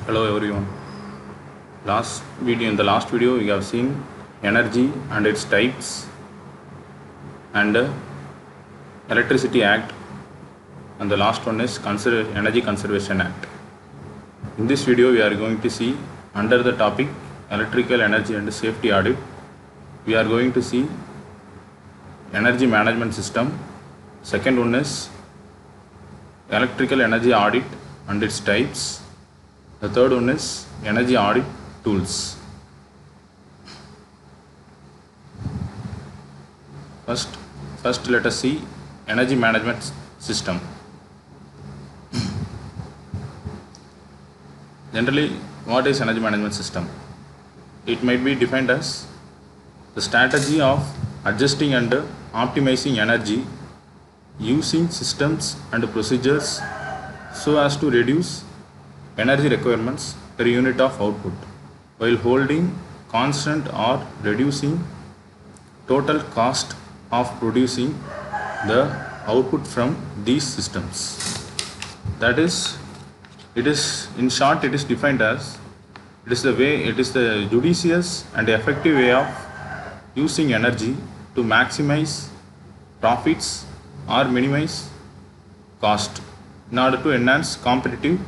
Hello everyone. In the last video we have seen energy and its types and Electricity Act, and the last one is Energy Conservation Act. In this video we are going to see under the topic Electrical Energy and Safety Audit, we are going to see Energy Management System. Second one is Electrical Energy Audit and its types. The third one is Energy Audit Tools. First let us see Energy Management System. Generally, what is Energy Management System? It might be defined as the strategy of adjusting and optimizing energy using systems and procedures so as to reduce energy requirements per unit of output while holding constant or reducing total cost of producing the output from these systems. That is, it is defined as it is the judicious and effective way of using energy to maximize profits or minimize cost in order to enhance competitive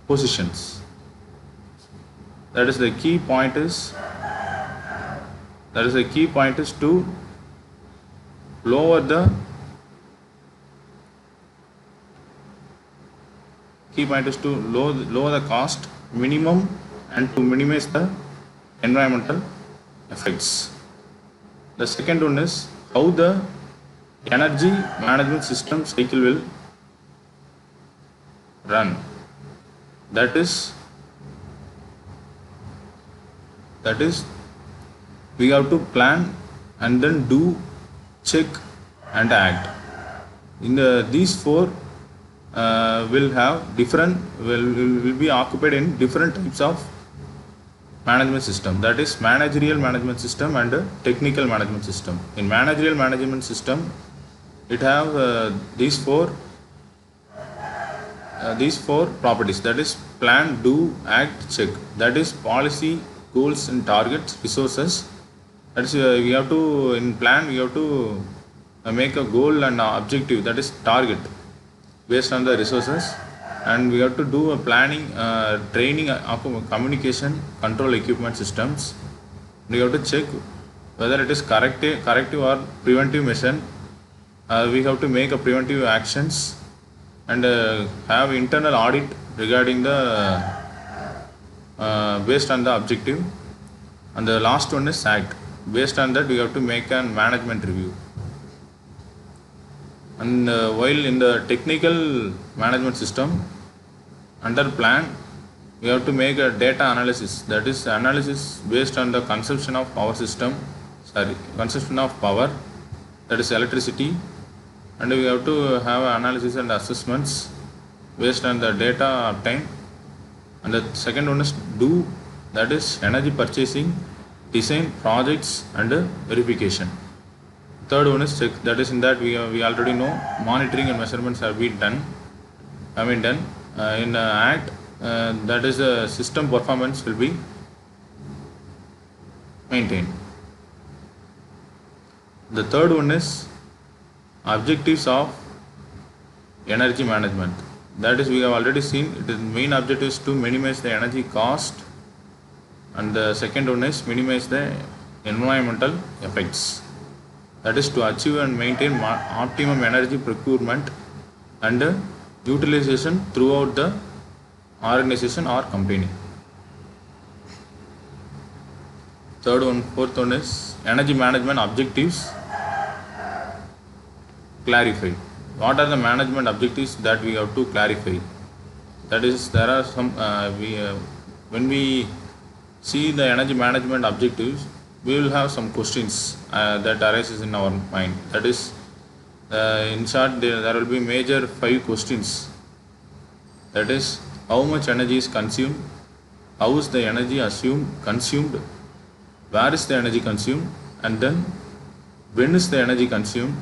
positions. That is the key point is to lower the cost minimum and to minimize the environmental effects. The second one is how the energy management system cycle will run. That is we have to plan and then do, check and act. These four will be occupied in different types of management system. That is managerial management system and technical management system. In managerial management system, it have these four properties. That is plan, do, act, check. That is policy, goals and targets, resources. That is in plan we have to make a goal and objective, that is target, based on the resources, and we have to do a planning, training, communication, control equipment systems. We have to check whether it is corrective or preventive measure. We have to make a preventive actions and have internal audit regarding the based on the objective. And the last one is act. Based on that we have to make a management review. And while in the technical management system, under plan we have to make a data analysis. That is analysis based on the consumption of power, that is electricity, and we have to have analysis and assessments based on the data obtained. And the second one is do, that is energy purchasing, design, projects and verification. Third one is check. That is in that we already know monitoring and measurements have been done. In act, that is the system performance will be maintained. The third one is objectives of energy management. That is we have already seen, it is main objective is to minimize the energy cost, and the second one is minimize the environmental effects. That is to achieve and maintain optimum energy procurement and utilization throughout the organization or company. Fourth one is energy management objectives. Clarify. What are the management objectives that we have to clarify? That is, there are some when we see the energy management objectives, we will have some questions that arises in our mind. That is, in short, there will be major 5 questions. That is, how much energy is consumed, how is the energy consumed, where is the energy consumed, and then when is the energy consumed,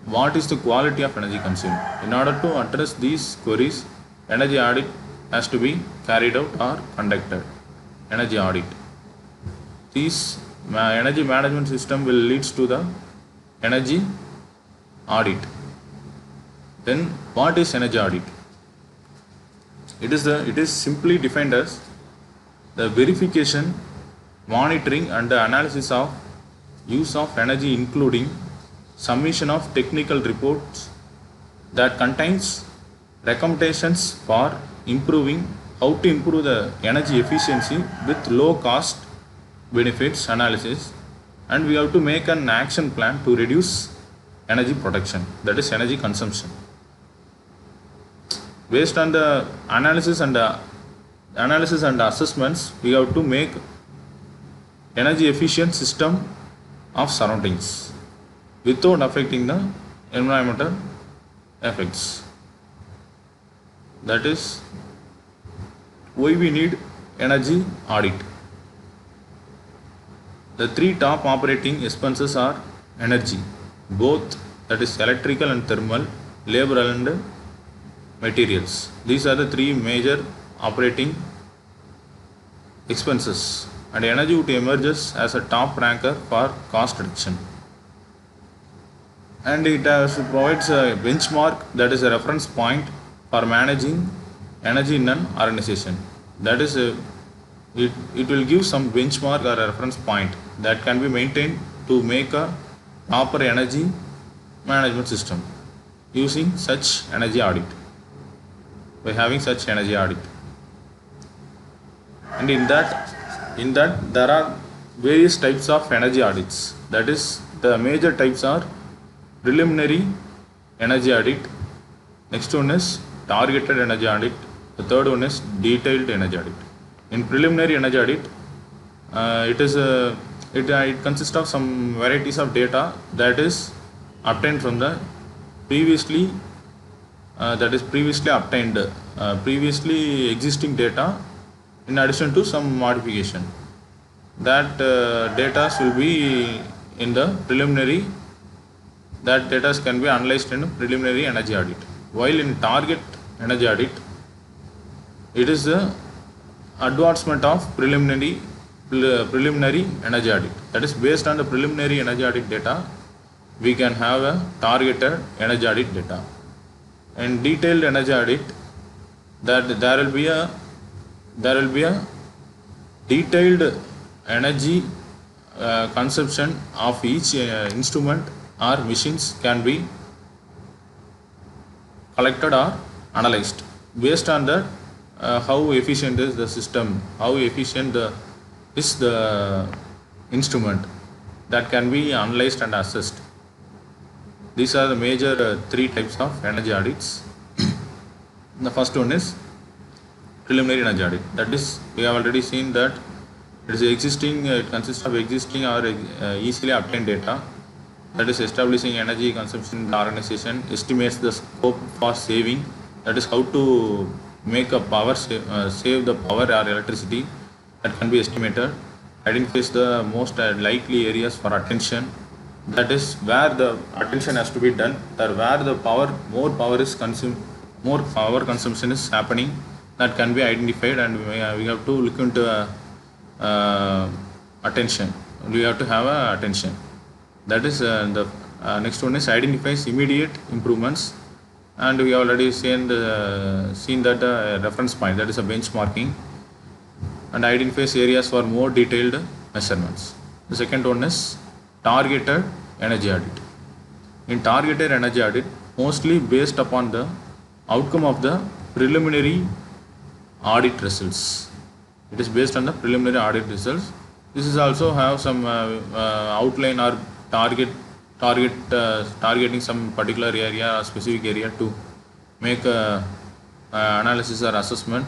what is the quality of energy consumed. In order to address these queries, energy audit has to be carried out or conducted. Energy audit. These energy management system will leads to the energy audit. Then what is energy audit? It is simply defined as the verification, monitoring and the analysis of use of energy, including submission of technical reports that contains recommendations for improving how to improve the energy efficiency with low cost benefits analysis, and we have to make an action plan to reduce energy production, that is energy consumption. Based on the analysis and assessments, we have to make energy efficient system of surroundings without affecting the environmental effects. That is why we need energy audit. The three top operating expenses are energy, both, that is electrical and thermal, labor and materials. These are the three major operating expenses, and energy would emerges as a top ranker for cost reduction. And it provides a benchmark, that is a reference point for managing energy in an organization. That is it will give some benchmark or a reference point that can be maintained to make a proper energy management system using such energy audit, by having such energy audit. And in that there are various types of energy audits. That is, the major types are preliminary energy audit, next one is targeted energy audit, the third one is detailed energy audit. In preliminary energy audit, it consists of some varieties of data that is obtained from the previously existing data, in addition to some modification. That data will be in the preliminary, that data can be analyzed in preliminary energy audit. While in target energy audit, it is the advancement of preliminary energy audit. That is, based on the preliminary energy audit data, we can have a targeted energy audit data. And detailed energy audit, that there will be a detailed energy consumption of each instrument or machines can be collected or analyzed. Based on that, how efficient is the system, how efficient is the instrument, that can be analyzed and assessed. These are the major three types of energy audits. The first one is preliminary energy audit. That is, we have already seen that it consists of existing or easily obtained data, that is establishing energy consumption in the organization, estimates the scope for saving, that is how to make a power save the power or electricity, that can be estimated, identifies the most likely areas for attention, that is where the attention has to be done, or where the more power consumption is happening, that can be identified, and we have to look into attention. We have to have attention. That is the next one is identifies immediate improvements, and we have already seen that reference point, that is a benchmarking, and identifies areas for more detailed measurements. The second one is targeted energy audit. In targeted energy audit, mostly based upon the outcome of the preliminary audit results. It is based on the preliminary audit results. This is also have some outline or targeting some particular area or specific area to make analysis or assessment.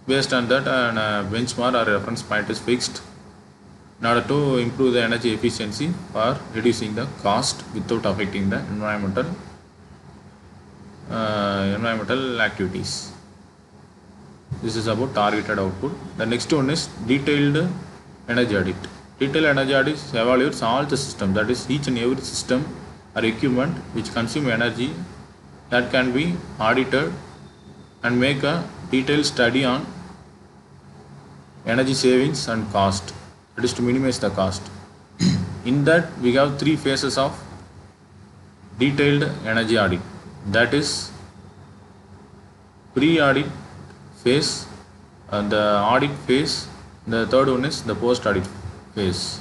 Based on that, a benchmark or reference point is fixed in order to improve the energy efficiency or reducing the cost without affecting the environmental activities. This is about targeted output. The next one is detailed energy audit. Detailed energy audit evaluates all the system, that is each and every system or equipment which consume energy, that can be audited and make a detailed study on energy savings and cost. That is to minimize the cost. In that we have three phases of detailed energy audit. That is pre-audit phase, the audit phase. The third one is the post-audit phase.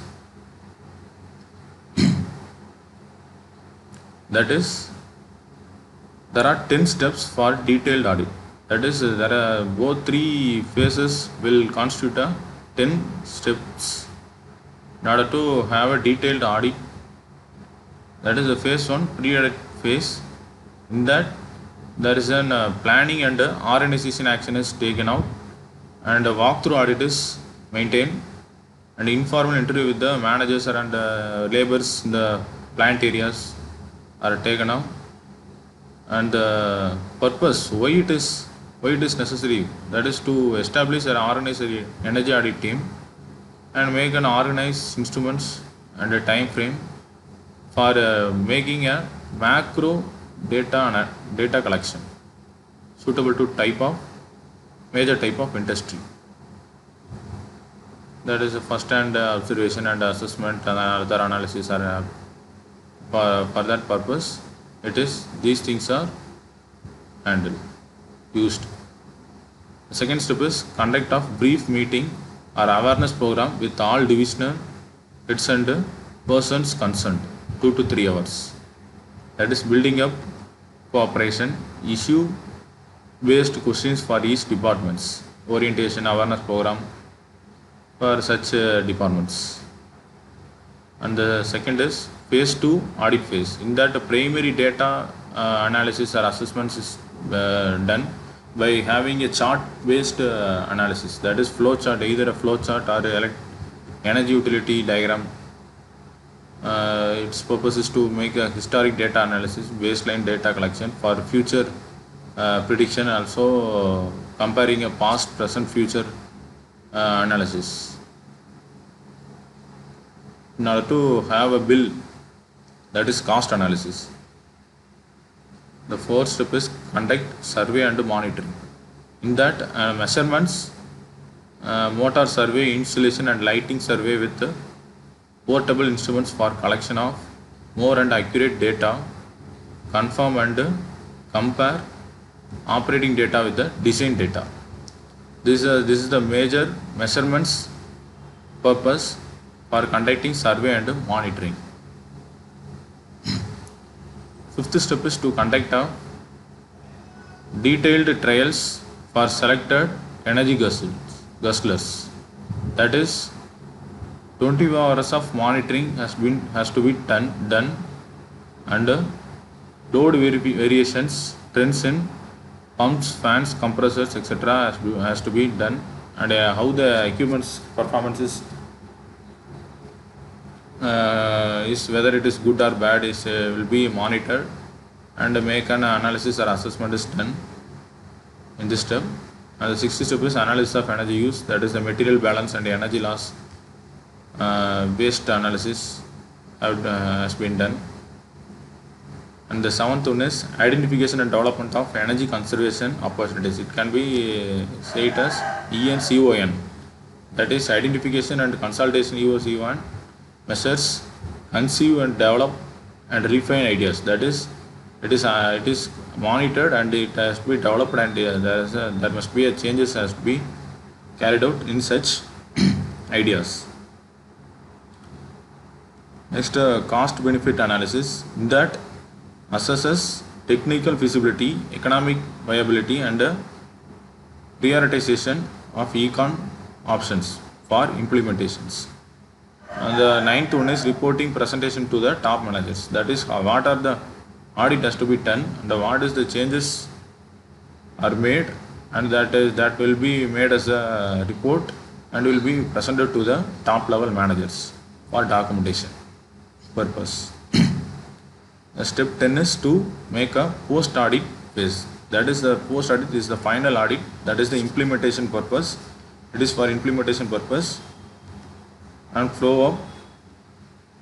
That is, there are 10 steps for detailed audit. That is, there are both three phases will constitute a 10 steps in order to have a detailed audit. That is the phase 1, pre-audit phase. In that, there is an planning and organization action is taken out, and a walkthrough audit is maintained, and informal interview with the managers and laborers in the plant areas are taken out. And the purpose, why it is necessary, that is to establish an organized energy audit team and make an organized instruments and a time frame for making a macro data collection suitable to major type of industry. That is the first hand observation and assessment and other analysis are for that purpose. It is these things are handled, used. The second step is conduct of brief meeting or awareness program with all divisional heads and persons concerned, 2 to 3 hours. That is building up cooperation, issue based questions for each departments, orientation awareness program for such departments. And the second is phase 2 audit phase. In that primary data analysis or assessments is done by having a chart based analysis, that is flow chart, either a flow chart or energy utility diagram. Its purpose is to make a historic data analysis, baseline data collection for future prediction, also comparing a past, present, future analysis in order to have a bill, that is cost analysis. The fourth step is conduct survey and monitoring. In that measurements, motor survey, installation and lighting survey with portable instruments for collection of more and accurate data, confirm and compare operating data with the design data. This is the major measurements purpose for conducting survey and monitoring. Fifth step is to conduct a detailed trials for selected energy guzzlers. That is 24 hours of monitoring has to be done and load variations, trends in pumps, fans, compressors, etc. has to be done, and how the equipment's performance is whether it is good or bad will be monitored, and make an analysis or assessment is done in this step. And the sixth step is analysis of energy use, that is the material balance and energy loss based analysis has been done. And the seventh one is identification and development of energy conservation opportunities. It can be said as ENCON, that is identification and consultation EOC1 measures, conceive and develop and refine ideas. That is, it is monitored and it has to be developed, and there must be a changes has to be carried out in such ideas. Next, cost benefit analysis. In that assesses technical feasibility, economic viability and prioritization of econ options for implementations. And the ninth one is reporting presentation to the top managers. That is, what are the audit has to be done and what is the changes are made, and that will be made as a report and will be presented to the top level managers for documentation purpose. Step 10 is to make a post audit phase. That is, the post audit is the final audit, that is the implementation purpose. It is for implementation purpose. And flow up,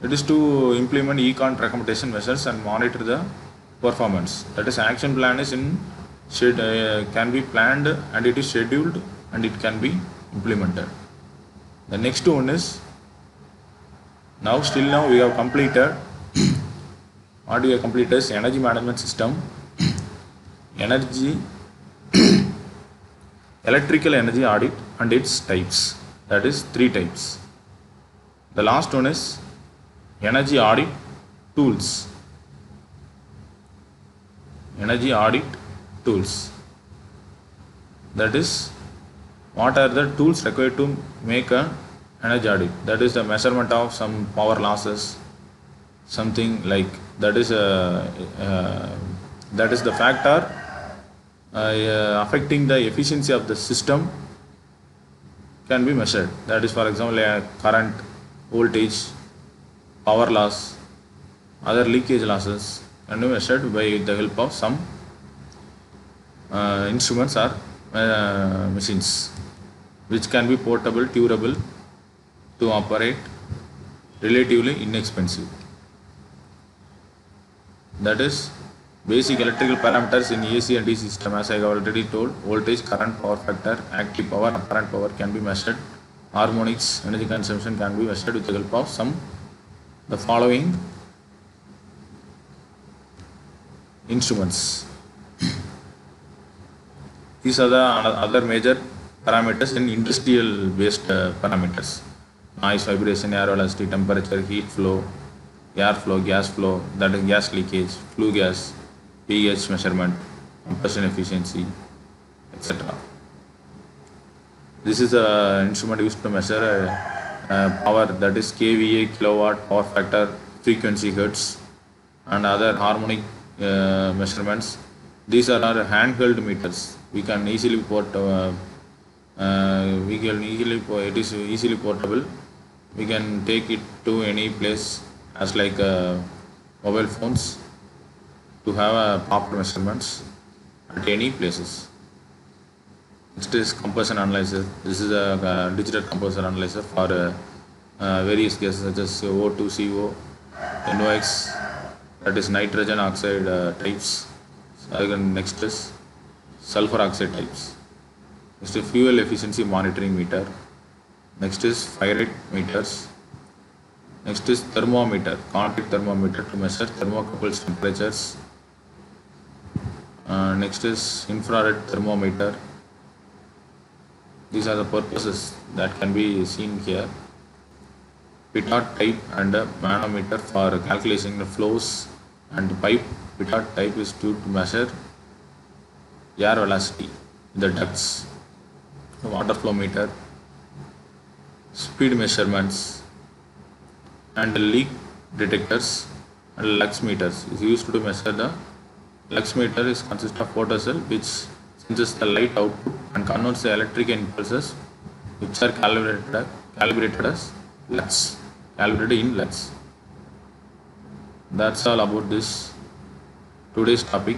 it is to implement econ recommendation measures and monitor the performance. That is, action plan is in can be planned and it is scheduled and it can be implemented. The next one is now we have completed what we have completed is energy management system, energy electrical energy audit and its types. That is 3 types. The last one is energy audit tools. Energy audit tools. That is, what are the tools required to make an energy audit? That is the measurement of some power losses, something like that is the factor affecting the efficiency of the system can be measured. That is, for example, current, voltage, power loss, other leakage losses can be measured by the help of some instruments or machines, which can be portable, durable to operate, relatively inexpensive. That is basic electrical parameters in AC and DC system. As I have already told, voltage, current, power factor, active power, apparent power can be measured. Harmonics, energy consumption can be measured with the help of the following instruments. These are the other major parameters in industrial based parameters: noise, vibration, air velocity, temperature, heat flow, air flow, gas flow, that is gas leakage, flue gas, pH measurement, combustion efficiency, etc. This is an instrument used to measure power, that is kVA, kilowatt, power factor, frequency, hertz, and other harmonic measurements. These are our handheld meters. We can easily it is easily portable. We can take it to any place as like mobile phones to have proper measurements at any places. Next is compression analyzer. This is a digital compression analyzer for various gases such as O2, CO, NOx, that is nitrogen oxide types. Next is sulfur oxide types. Next is fuel efficiency monitoring meter. Next is fire rate meters. Next is thermometer, contact thermometer to measure thermocouples temperatures. Next is infrared thermometer. These are the purposes that can be seen here. Pitot type and a manometer for calculating the flows, and pipe pitot type is to measure air velocity in the ducts. The water flow meter, speed measurements, and the leak detectors and lux meters is used to measure the lux meter is consists of photocell which senses the light output and converts the electric impulses which are calibrated as lux, calibrated in lux. That's all about this today's topic.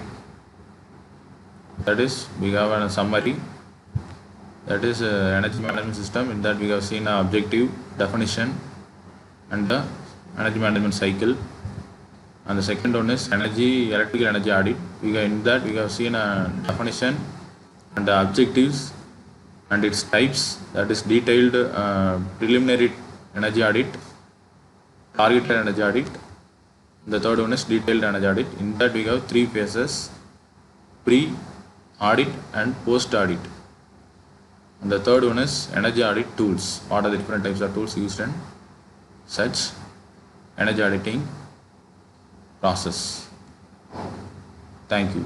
That is, we have a summary, that is energy management system. In that we have seen an objective, definition, and the energy management cycle. And the second one is electrical energy audit. In that we have seen a definition and the objectives and its types, that is detailed preliminary energy audit, targeted energy audit. The third one is detailed energy audit. In that we have 3 phases: pre-audit and post-audit. And the third one is energy audit tools. What are the different types of tools used in such energy auditing process? Thank you.